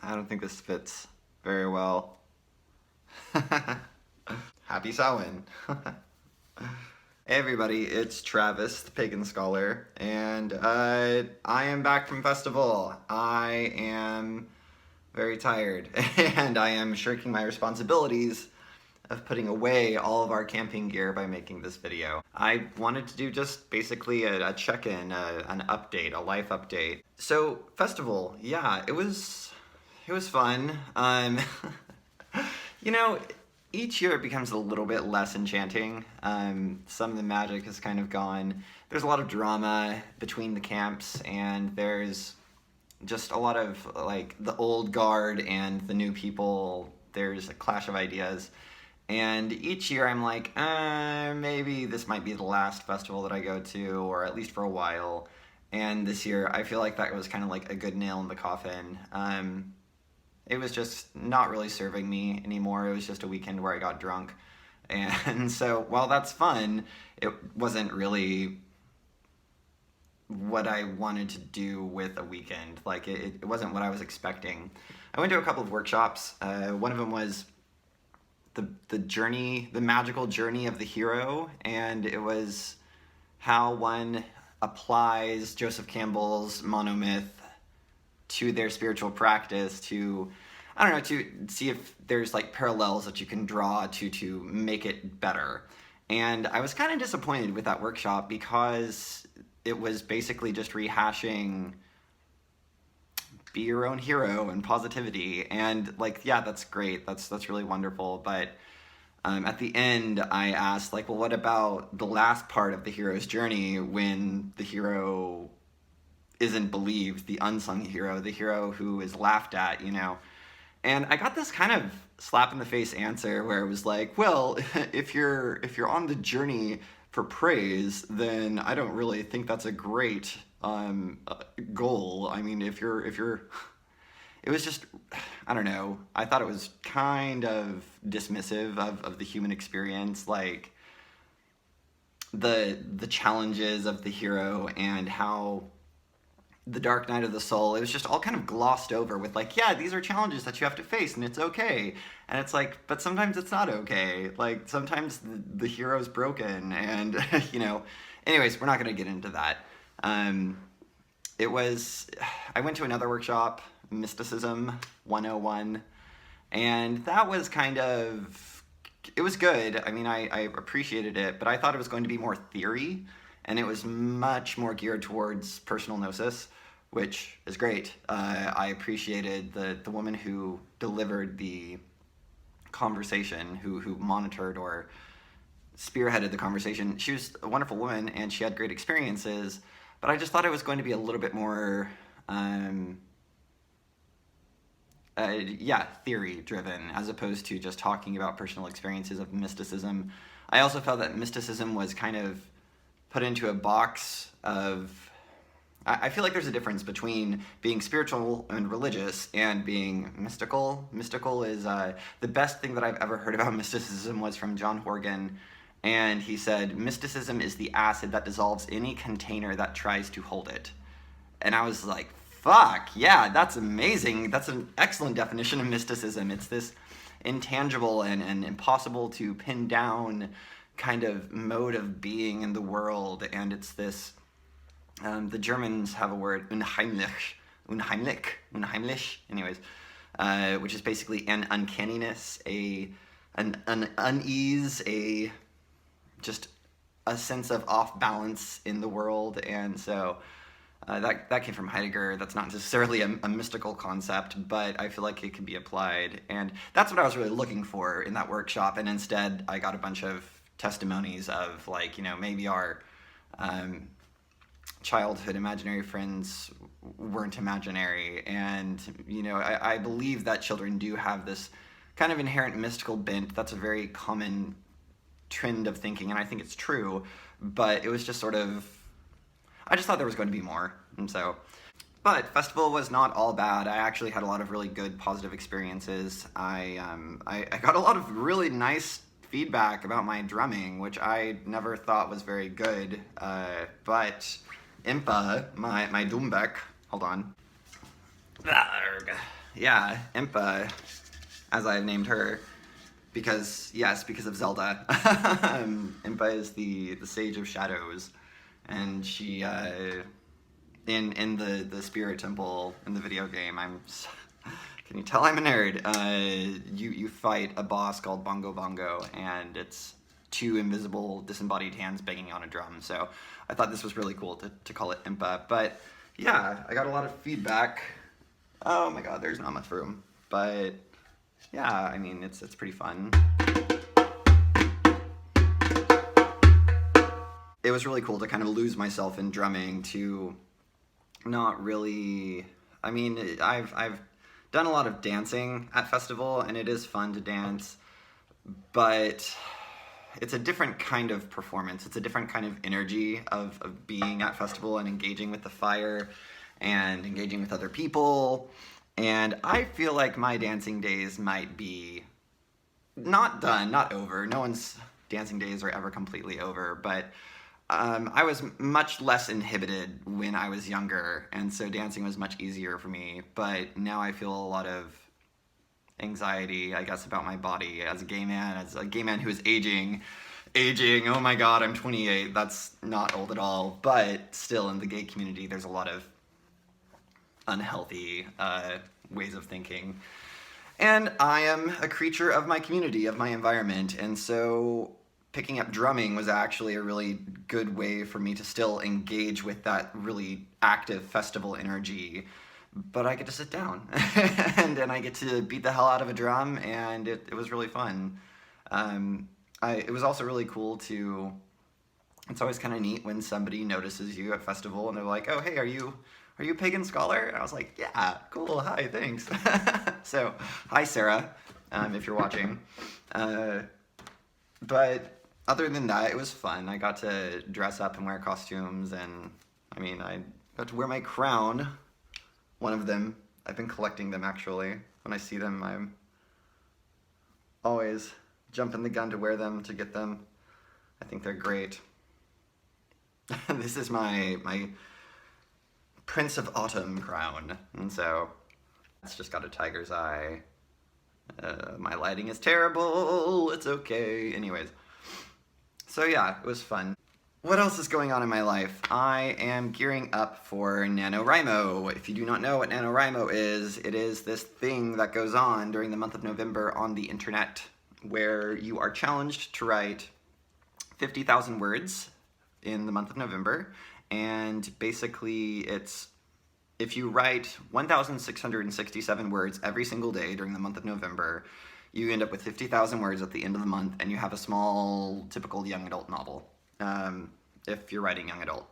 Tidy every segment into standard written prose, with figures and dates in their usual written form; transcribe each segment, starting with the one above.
I don't think this fits very well. Happy Samhain. Hey everybody, it's Travis, the Pagan Scholar, and I am back from festival. I am very tired, and I am shirking my responsibilities of putting away all of our camping gear by making this video. I wanted to do just basically a check-in, an update, a life update. So, festival, yeah, it was fun. You know, each year it becomes a little bit less enchanting. Some of the magic has kind of gone. There's a lot of drama between the camps, and there's just a lot of like the old guard and the new people. There's a clash of ideas. And each year I'm like, maybe this might be the last festival that I go to, or at least for a while. And this year I feel like that was kind of like a good nail in the coffin. It was just not really serving me anymore. It was just a weekend where I got drunk. And so while that's fun, it wasn't really what I wanted to do with a weekend. Like, it wasn't what I was expecting. I went to a couple of workshops. One of them was the journey, the magical journey of the hero, and it was how one applies Joseph Campbell's monomyth to their spiritual practice to, I don't know, to see if there's like parallels that you can draw to make it better. And I was kind of disappointed with that workshop because it was basically just rehashing be your own hero and positivity. And like, yeah, that's great. That's really wonderful. But at the end, I asked, like, well, what about the last part of the hero's journey when the hero isn't believed, the unsung hero, the hero who is laughed at, you know? And I got this kind of slap in the face answer where it was like, well, if you're on the journey for praise, then I don't really think that's a great goal. I mean, if you're it was just, I don't know, I thought it was kind of dismissive of the human experience, like the challenges of the hero and how the dark night of the soul, it was just all kind of glossed over with like, yeah, these are challenges that you have to face and it's okay. And it's like, but sometimes it's not okay. Like, sometimes the hero's broken and, you know, anyways, we're not going to get into that. I went to another workshop, Mysticism 101, and that was kind of, it was good. I mean, I appreciated it, but I thought it was going to be more theory, and it was much more geared towards personal gnosis, which is great. I appreciated the woman who delivered the conversation, who monitored or spearheaded the conversation. She was a wonderful woman, and she had great experiences, but I just thought it was going to be a little bit more, theory-driven, as opposed to just talking about personal experiences of mysticism. I also felt that mysticism was kind of put into a box of, I feel like there's a difference between being spiritual and religious and being mystical. Mystical is, the best thing that I've ever heard about mysticism was from John Horgan, and he said, mysticism is the acid that dissolves any container that tries to hold it. And I was like, fuck, yeah, that's amazing. That's an excellent definition of mysticism. It's this intangible and impossible to pin down kind of mode of being in the world, and it's this, the Germans have a word, unheimlich, anyways, which is basically an uncanniness, an unease, just a sense of off balance in the world. And so that came from Heidegger. That's not necessarily a mystical concept, but I feel like it can be applied, and that's what I was really looking for in that workshop. And instead I got a bunch of testimonies of, like, you know, maybe our childhood imaginary friends weren't imaginary, and, you know, I believe that children do have this kind of inherent mystical bent. That's a very common trend of thinking, and I think it's true, but it was just sort of, I just thought there was going to be more. And so, but festival was not all bad. I actually had a lot of really good positive experiences. I got a lot of really nice feedback about my drumming, which I never thought was very good, but Impa, my Doombeck, hold on, yeah, Impa, as I have named her, because of Zelda. Impa is the Sage of Shadows, and she in the Spirit Temple in the video game. Can you tell I'm a nerd? You fight a boss called Bongo Bongo, and it's two invisible disembodied hands banging on a drum. So I thought this was really cool to call it Impa. But yeah, I got a lot of feedback. Oh my god, there's not much room. But yeah, I mean, it's pretty fun. It was really cool to kind of lose myself in drumming, to not really... I mean, I've done a lot of dancing at festival, and it is fun to dance, but it's a different kind of performance. It's a different kind of energy of being at festival and engaging with the fire and engaging with other people. And I feel like my dancing days might be not done, not over. No one's dancing days are ever completely over, but I was much less inhibited when I was younger, and so dancing was much easier for me. But now I feel a lot of anxiety, I guess, about my body as a gay man who is aging. Oh my god, I'm 28. That's not old at all. But still, in the gay community, there's a lot of unhealthy ways of thinking. And I am a creature of my community, of my environment, and so picking up drumming was actually a really good way for me to still engage with that really active festival energy. But I get to sit down and then I get to beat the hell out of a drum, and it was really fun. It was also really cool to... It's always kind of neat when somebody notices you at festival and they're like, oh, hey, are you a Pagan scholar? And I was like, yeah, cool, hi, thanks. So, hi, Sarah, if you're watching. But other than that, it was fun. I got to dress up and wear costumes, and I mean, I got to wear my crown. One of them. I've been collecting them, actually. When I see them, I'm always jumping the gun to wear them, to get them. I think they're great. This is my Prince of Autumn crown, and so it's just got a tiger's eye. My lighting is terrible, it's okay. Anyways, so yeah, it was fun. What else is going on in my life? I am gearing up for NaNoWriMo. If you do not know what NaNoWriMo is, it is this thing that goes on during the month of November on the internet, where you are challenged to write 50,000 words in the month of November, and basically it's, if you write 1,667 words every single day during the month of November, you end up with 50,000 words at the end of the month, and you have a small, typical young adult novel, if you're writing young adult.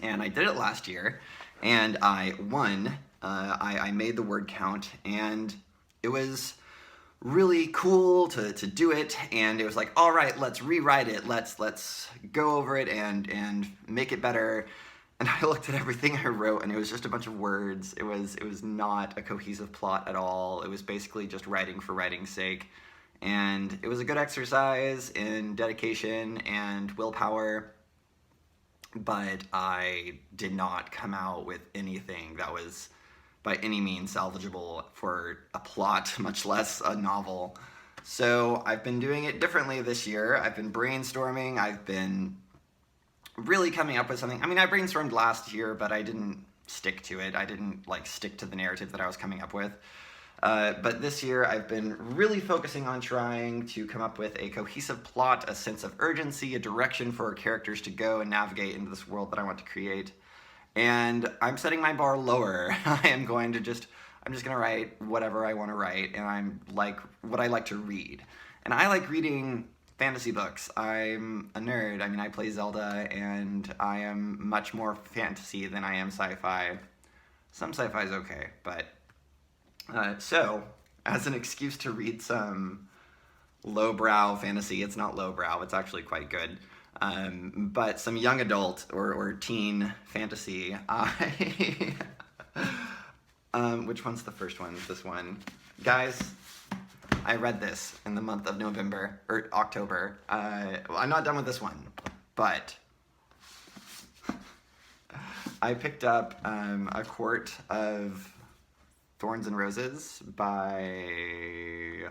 And I did it last year, and I won. I made the word count, and it was really cool to do it, and it was like, all right, let's rewrite it, let's go over it and make it better. And I looked at everything I wrote, and it was just a bunch of words. It was not a cohesive plot at all. It was basically just writing for writing's sake. And it was a good exercise in dedication and willpower, but I did not come out with anything that was by any means salvageable for a plot, much less a novel. So I've been doing it differently this year. I've been brainstorming. I've been really coming up with something. I mean, I brainstormed last year, but I didn't stick to it. I didn't stick to the narrative that I was coming up with. But this year I've been really focusing on trying to come up with a cohesive plot, a sense of urgency, a direction for our characters to go and navigate into this world that I want to create. And I'm setting my bar lower. I'm just gonna write whatever I want to write, and I'm like what I like to read. And I like reading fantasy books. I'm a nerd. I mean, I play Zelda, and I am much more fantasy than I am sci-fi. Some sci-fi is okay, but... so, as an excuse to read some lowbrow fantasy, it's not lowbrow, it's actually quite good, but some young adult or teen fantasy, which one's the first one? This one. Guys, I read this in the month of November, or October. I'm not done with this one, but I picked up a quart of Thorns and Roses by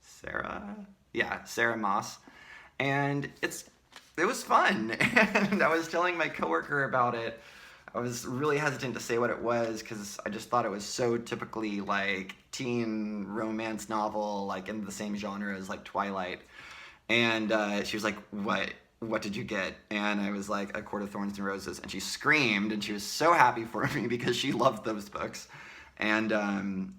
Sarah? Yeah, Sarah Moss. And it was fun. And I was telling my coworker about it. I was really hesitant to say what it was because I just thought it was so typically like teen romance novel, like in the same genre as like Twilight. And she was like, what did you get? And I was like, A Court of Thorns and Roses. And she screamed, and she was so happy for me because she loved those books. And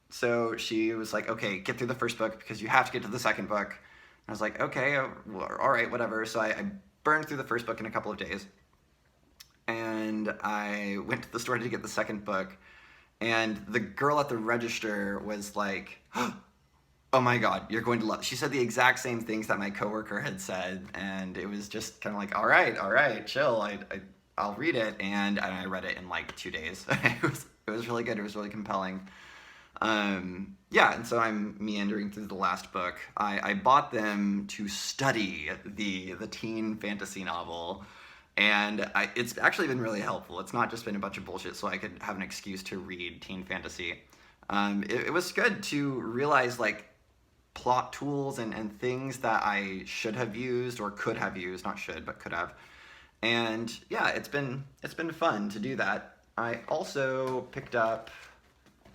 so she was like, okay, get through the first book because you have to get to the second book. And I was like, okay, all right, whatever. So I burned through the first book in a couple of days. And I went to the store to get the second book. And the girl at the register was like, oh my God, you're going to love. She said the exact same things that my coworker had said, and it was just kind of like, all right, chill. I'll read it, and I read it in like 2 days. It was really good. It was really compelling. Yeah, and so I'm meandering through the last book. I bought them to study the teen fantasy novel, and it's actually been really helpful. It's not just been a bunch of bullshit, so I could have an excuse to read teen fantasy. It was good to realize like plot tools and things that I should have used or could have used, not should, but could have. And yeah, it's been fun to do that. I also picked up,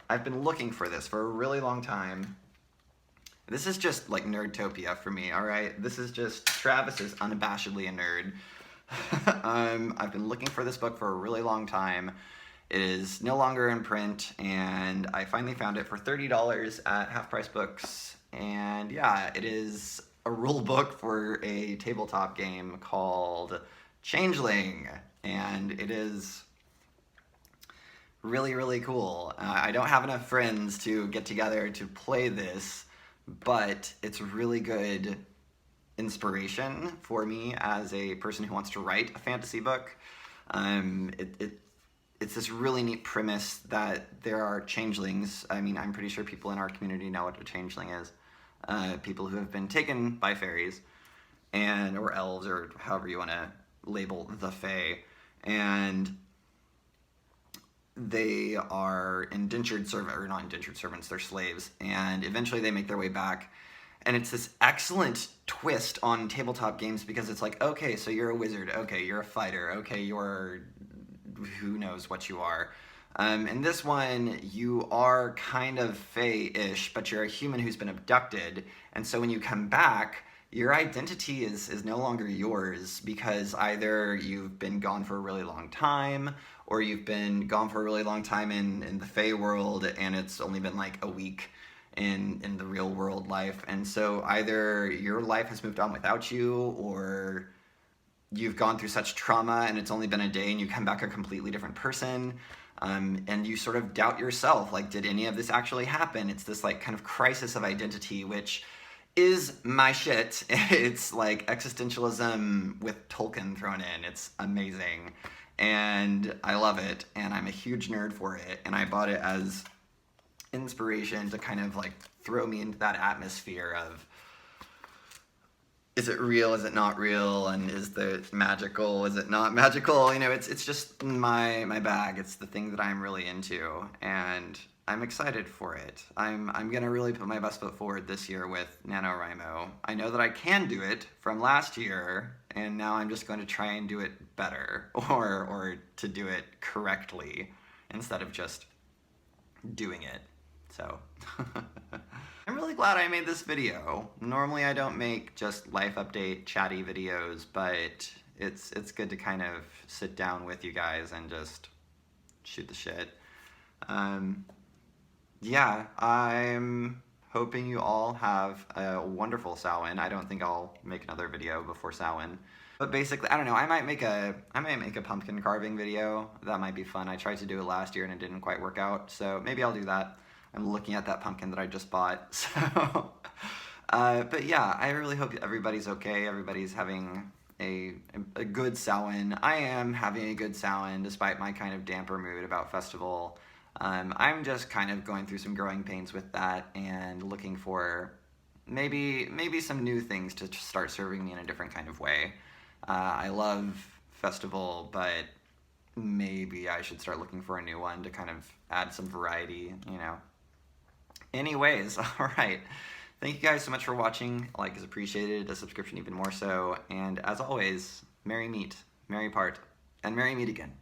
I've been looking for this for a really long time. This is just like Nerdtopia for me, all right? This is just, Travis is unabashedly a nerd. I've been looking for this book for a really long time. It is no longer in print, and I finally found it for $30 at Half Price Books. And yeah, it is a rule book for a tabletop game called Changeling, and it is really, really cool. I don't have enough friends to get together to play this, but it's really good inspiration for me as a person who wants to write a fantasy book. It's this really neat premise that there are changelings. I mean, I'm pretty sure people in our community know what a changeling is. People who have been taken by fairies, or elves, or however you want to label the fae, and they are indentured servants, or not indentured servants, they're slaves, and eventually they make their way back. And it's this excellent twist on tabletop games because it's like, okay, so you're a wizard, okay, you're a fighter, okay, you're who knows what you are. In this one, you are kind of fae-ish, but you're a human who's been abducted, and so when you come back, your identity is no longer yours because either you've been gone for a really long time, or you've been gone for a really long time in the fae world, and it's only been like a week in the real world life, and so either your life has moved on without you, or you've gone through such trauma and it's only been a day and you come back a completely different person. And you sort of doubt yourself, like, did any of this actually happen? It's this like kind of crisis of identity, which is my shit. It's like existentialism with Tolkien thrown in. It's amazing, and I love it, and I'm a huge nerd for it, and I bought it as inspiration to kind of like throw me into that atmosphere of, is it real, is it not real, and is it magical, is it not magical? You know, it's just my bag. It's the thing that I'm really into, and I'm excited for it. I'm gonna really put my best foot forward this year with NaNoWriMo. I know that I can do it from last year, and now I'm just going to try and do it better, or to do it correctly, instead of just doing it. So I'm really glad I made this video. Normally I don't make just life update chatty videos, but it's good to kind of sit down with you guys and just shoot the shit. Yeah, I'm hoping you all have a wonderful Samhain. I don't think I'll make another video before Samhain. But basically, I don't know, I might make a pumpkin carving video. That might be fun. I tried to do it last year and it didn't quite work out, so maybe I'll do that. I'm looking at that pumpkin that I just bought, so... but yeah, I really hope everybody's okay. Everybody's having a good Samhain. I am having a good Samhain, despite my kind of damper mood about festival. I'm just kind of going through some growing pains with that and looking for maybe some new things to start serving me in a different kind of way. I love festival, but maybe I should start looking for a new one to kind of add some variety, you know. Anyways, all right. Thank you guys so much for watching. A like is appreciated, a subscription even more so. And as always, merry meet, merry part, and merry meet again.